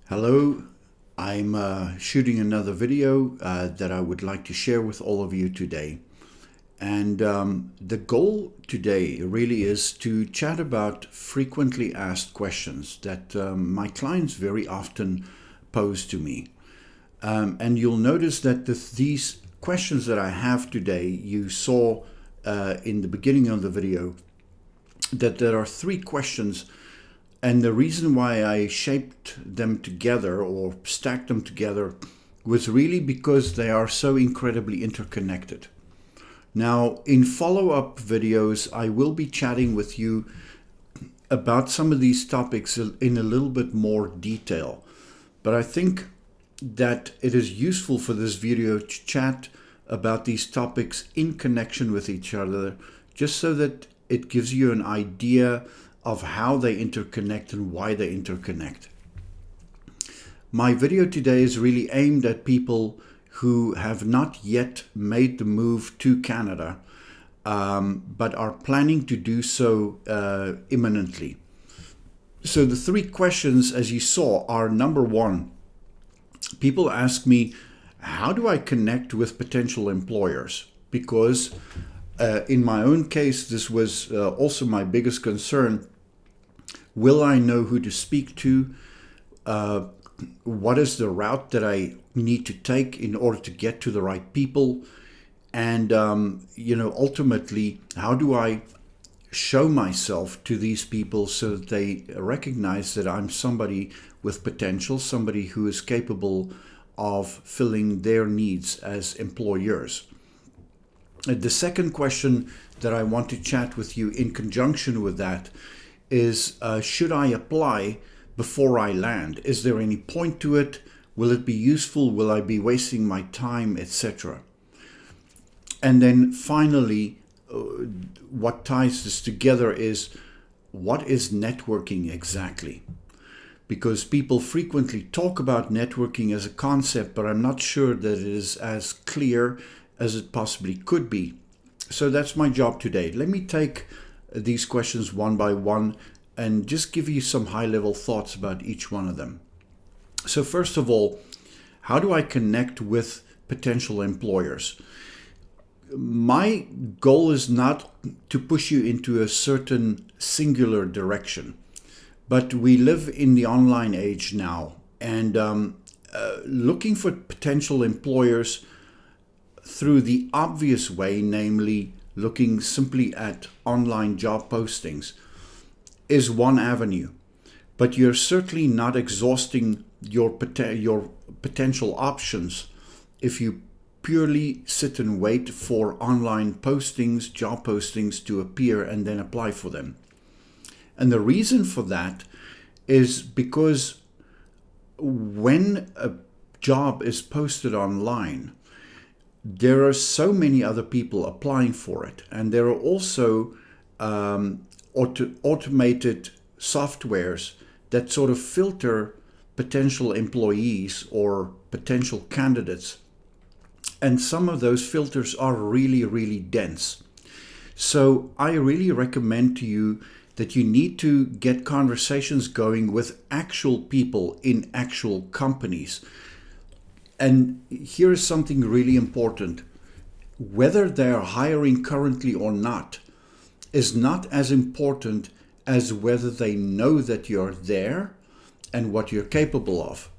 Hello, I'm shooting another video that I would like to share with all of you today. And the goal today really is to chat about frequently asked questions that my clients very often pose to me. And you'll notice that these questions that I have today, you saw in the beginning of the video, that there are three questions. And the reason why I shaped them together or stacked them together was really because they are so incredibly interconnected. Now, in follow-up videos, I will be chatting with you about some of these topics in a little bit more detail. But I think that it is useful for this video to chat about these topics in connection with each other, just so that it gives you an idea of how they interconnect and why they interconnect. My video today is really aimed at people who have not yet made the move to Canada, but are planning to do so imminently. So the three questions, as you saw, are: number one, people ask me, how do I connect with potential employers? Because in my own case, this was also my biggest concern. Will I know who to speak to? What is the route that I need to take in order to get to the right people? And, ultimately, how do I show myself to these people so that they recognize that I'm somebody with potential, somebody who is capable of filling their needs as employers? The second question that I want to chat with you in conjunction with that is, should I apply before I land? Is there any point to it? Will it be useful? Will I be wasting my time, etc.? And then finally, what ties this together is, what is networking exactly? Because people frequently talk about networking as a concept, but I'm not sure that it is as clear as it possibly could be. So that's my job today. Let me take these questions one by one and just give you some high-level thoughts about each one of them. So first of all, how do I connect with potential employers? My goal is not to push you into a certain singular direction, but we live in the online age now, and looking for potential employers through the obvious way, namely looking simply at online job postings, is one avenue. But you're certainly not exhausting your potential options if you purely sit and wait for online postings, job postings to appear and then apply for them. And the reason for that is because when a job is posted online, there are so many other people applying for it, and there are also automated softwares that sort of filter potential employees or potential candidates, and some of those filters are really, really dense. So I really recommend to you that you need to get conversations going with actual people in actual companies. And here is something really important. Whether they are hiring currently or not is not as important as whether they know that you're there and what you're capable of.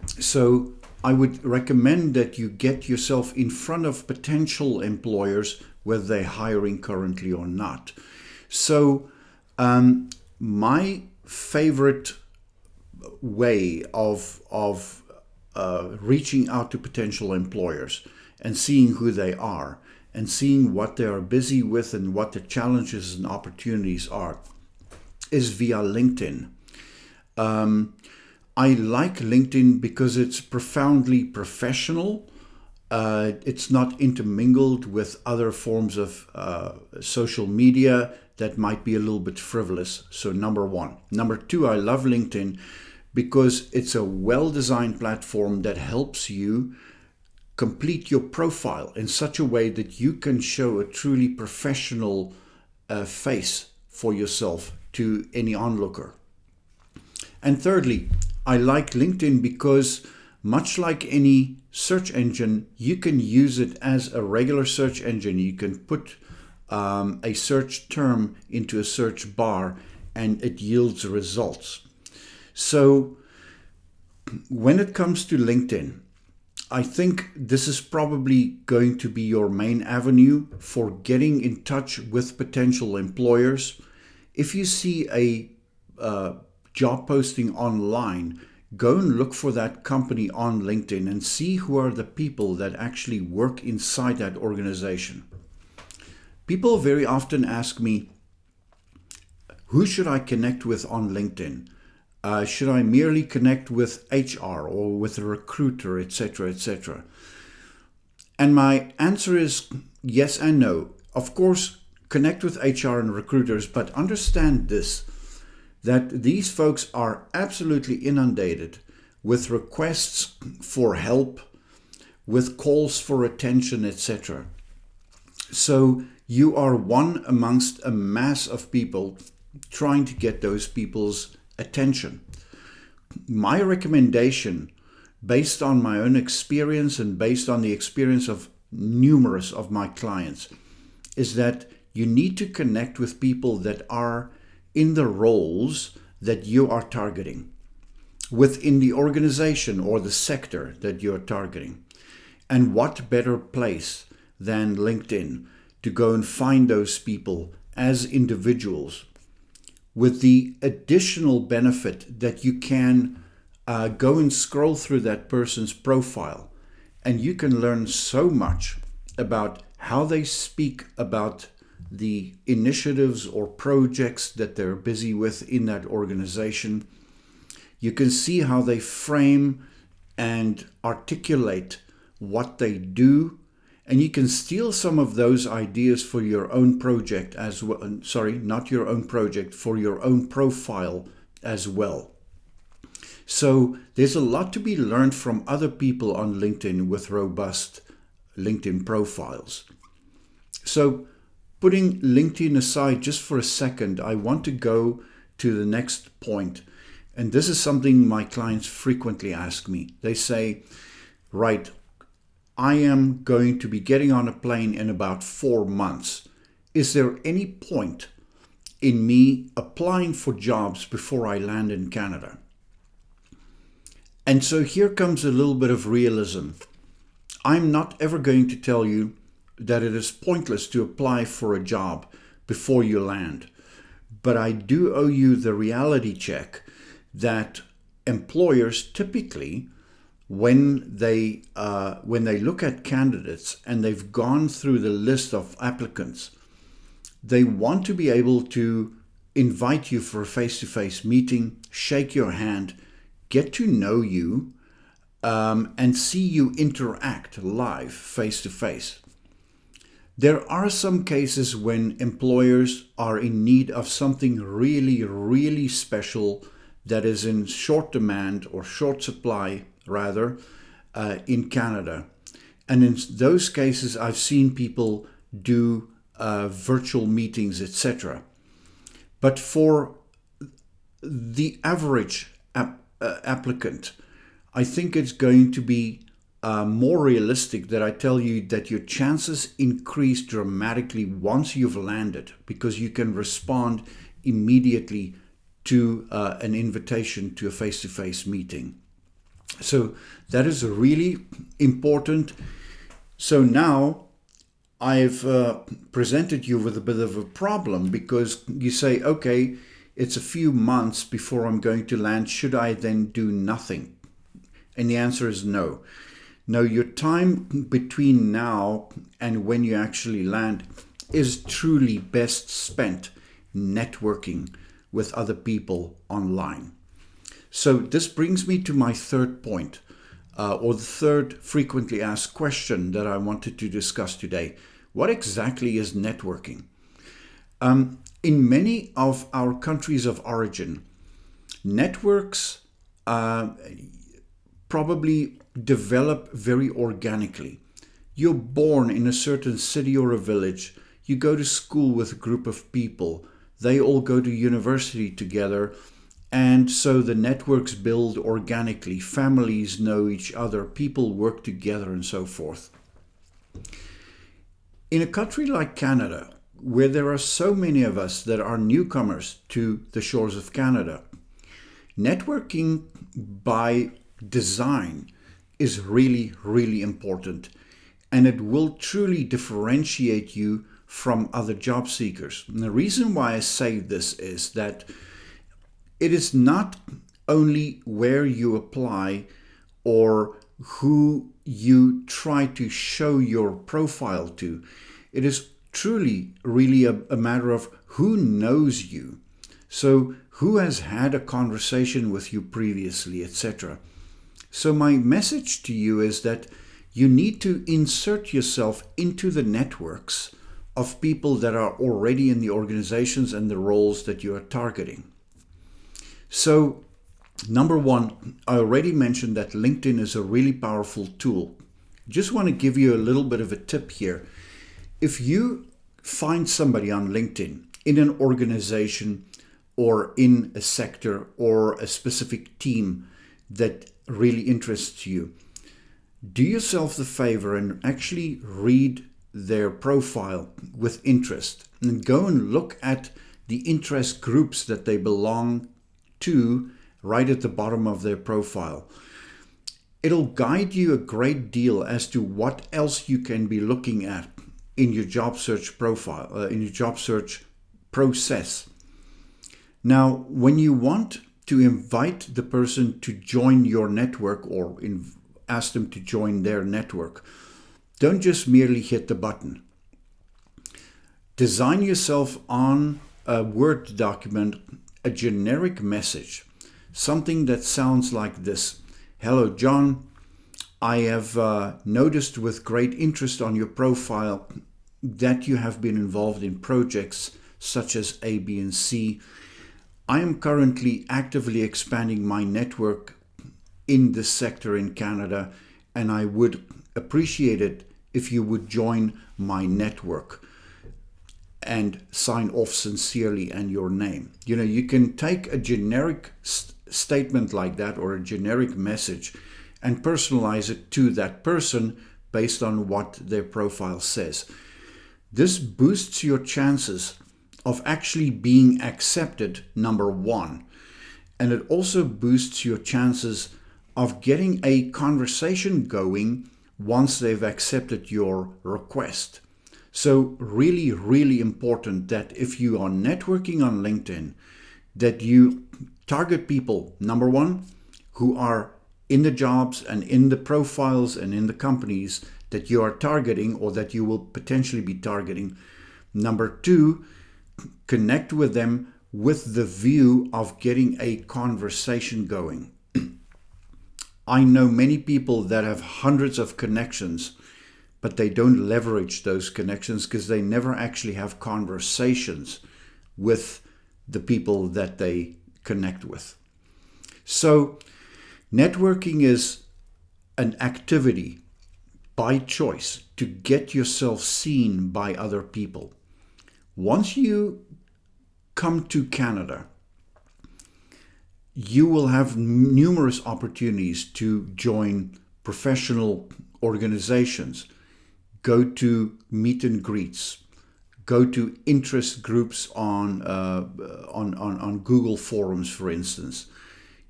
So I would recommend that you get yourself in front of potential employers, whether they're hiring currently or not. So my favorite way of reaching out to potential employers and seeing who they are and seeing what they are busy with and what the challenges and opportunities are is via LinkedIn. I like LinkedIn because it's profoundly professional. It's not intermingled with other forms of social media that might be a little bit frivolous. So number one. Number two, I love LinkedIn because it's a well-designed platform that helps you complete your profile in such a way that you can show a truly professional face for yourself to any onlooker. And thirdly, I like LinkedIn because, much like any search engine, you can use it as a regular search engine. You can put a search term into a search bar and it yields results. So when it comes to LinkedIn, I think this is probably going to be your main avenue for getting in touch with potential employers. If you see a job posting online, go and look for that company on LinkedIn and see who are the people that actually work inside that organization. People very often ask me, who should I connect with on LinkedIn? Should I merely connect with HR or with a recruiter, etc., etc.? And my answer is yes and no. Of course, connect with HR and recruiters, but understand this, that these folks are absolutely inundated with requests for help, with calls for attention, etc. So you are one amongst a mass of people trying to get those people's attention. My recommendation, based on my own experience and based on the experience of numerous of my clients, is that you need to connect with people that are in the roles that you are targeting within the organization or the sector that you're targeting. And what better place than LinkedIn to go and find those people as individuals, with the additional benefit that you can go and scroll through that person's profile and you can learn so much about how they speak about the initiatives or projects that they're busy with in that organization. You can see how they frame and articulate what they do, and you can steal some of those ideas for your own project as well. Sorry, not your own project, for your own profile as well. So there's a lot to be learned from other people on LinkedIn with robust LinkedIn profiles. So putting LinkedIn aside just for a second, I want to go to the next point. And this is something my clients frequently ask me. They say, right, I am going to be getting on a plane in about 4 months. Is there any point in me applying for jobs before I land in Canada? And so here comes a little bit of realism. I'm not ever going to tell you that it is pointless to apply for a job before you land. But I do owe you the reality check that employers typically, when they look at candidates and they've gone through the list of applicants, they want to be able to invite you for a face-to-face meeting, shake your hand, get to know you, and see you interact live face-to-face. There are some cases when employers are in need of something really, really special that is in short demand or short supply, rather, in Canada. And in those cases, I've seen people do virtual meetings, etc. But for the average applicant, I think it's going to be more realistic that I tell you that your chances increase dramatically once you've landed, because you can respond immediately to an invitation to a face-to-face meeting. So that is really important. So now I've presented you with a bit of a problem, because you say, okay, it's a few months before I'm going to land. Should I then do nothing? And the answer is no. No, your time between now and when you actually land is truly best spent networking with other people online. So this brings me to my third point, or the third frequently asked question that I wanted to discuss today. What exactly is networking? In many of our countries of origin, networks probably develop very organically. You're born in a certain city or a village. You go to school with a group of people. They all go to university together. And so the networks build organically, families know each other, people work together, and so forth. In a country like Canada, where there are so many of us that are newcomers to the shores of Canada, networking by design is really, really important, and it will truly differentiate you from other job seekers. And the reason why I say this is that it is not only where you apply or who you try to show your profile to. It is truly really a matter of who knows you. So who has had a conversation with you previously, etc. So my message to you is that you need to insert yourself into the networks of people that are already in the organizations and the roles that you are targeting. So, number one, I already mentioned that LinkedIn is a really powerful tool. Just want to give you a little bit of a tip here. If you find somebody on LinkedIn in an organization or in a sector or a specific team that really interests you, do yourself the favor and actually read their profile with interest and go and look at the interest groups that they belong to right at the bottom of their profile. It'll guide you a great deal as to what else you can be looking at in your job search profile, in your job search process. Now, when you want to invite the person to join your network or ask them to join their network, don't just merely hit the button. Design yourself on a Word document a generic message, something that sounds like this. Hello, John. I have noticed with great interest on your profile that you have been involved in projects such as A, B, and C. I am currently actively expanding my network in this sector in Canada, and I would appreciate it if you would join my network, and sign off sincerely and your name. You know, you can take a generic statement like that or a generic message and personalize it to that person based on what their profile says. This boosts your chances of actually being accepted, number one. And it also boosts your chances of getting a conversation going once they've accepted your request. So really, really important that if you are networking on LinkedIn, that you target people, number one, who are in the jobs and in the profiles and in the companies that you are targeting or that you will potentially be targeting. Number two, connect with them with the view of getting a conversation going. I know many people that have hundreds of connections, but they don't leverage those connections because they never actually have conversations with the people that they connect with. So networking is an activity by choice to get yourself seen by other people. Once you come to Canada, you will have numerous opportunities to join professional organizations, go to meet and greets, go to interest groups on Google Forums, for instance.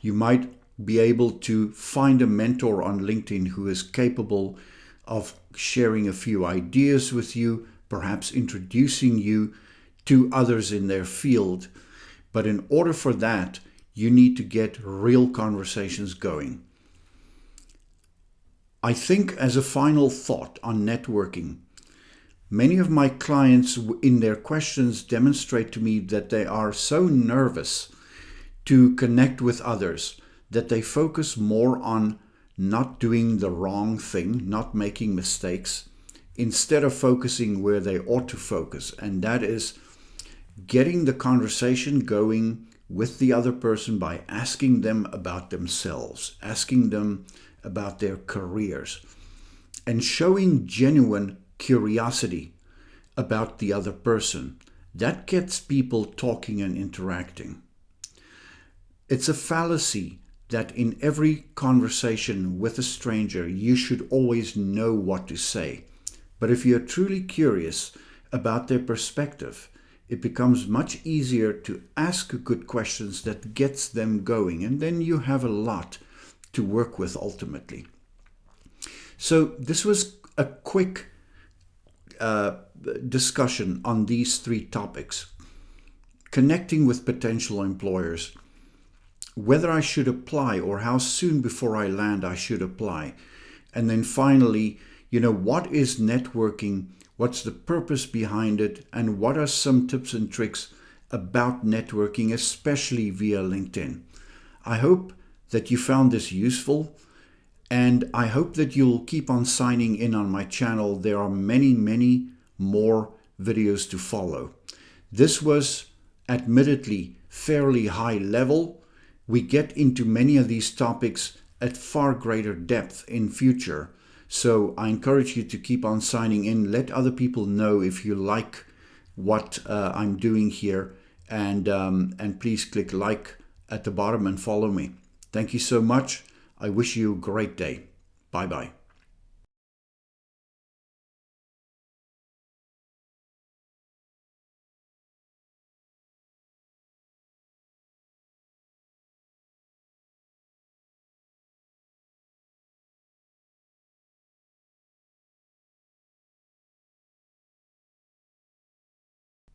You might be able to find a mentor on LinkedIn who is capable of sharing a few ideas with you, perhaps introducing you to others in their field. But in order for that, you need to get real conversations going. I think as a final thought on networking, many of my clients in their questions demonstrate to me that they are so nervous to connect with others that they focus more on not doing the wrong thing, not making mistakes, instead of focusing where they ought to focus, and that is getting the conversation going with the other person by asking them about themselves, asking them about their careers, and showing genuine curiosity about the other person. That gets people talking and interacting. It's a fallacy that in every conversation with a stranger, you should always know what to say. But if you're truly curious about their perspective, it becomes much easier to ask good questions that gets them going, and then you have a lot to work with ultimately. So this was a quick discussion on these three topics: connecting with potential employers, whether I should apply or how soon before I land I should apply, and then finally, what is networking, what's the purpose behind it, and what are some tips and tricks about networking, especially via LinkedIn. I hope that you found this useful, and I hope that you'll keep on signing in on my channel. There are many, many more videos to follow. This was admittedly fairly high level. We get into many of these topics at far greater depth in future. So I encourage you to keep on signing in. Let other people know if you like what I'm doing here, and please click like at the bottom and follow me. Thank you so much. I wish you a great day. Bye-bye.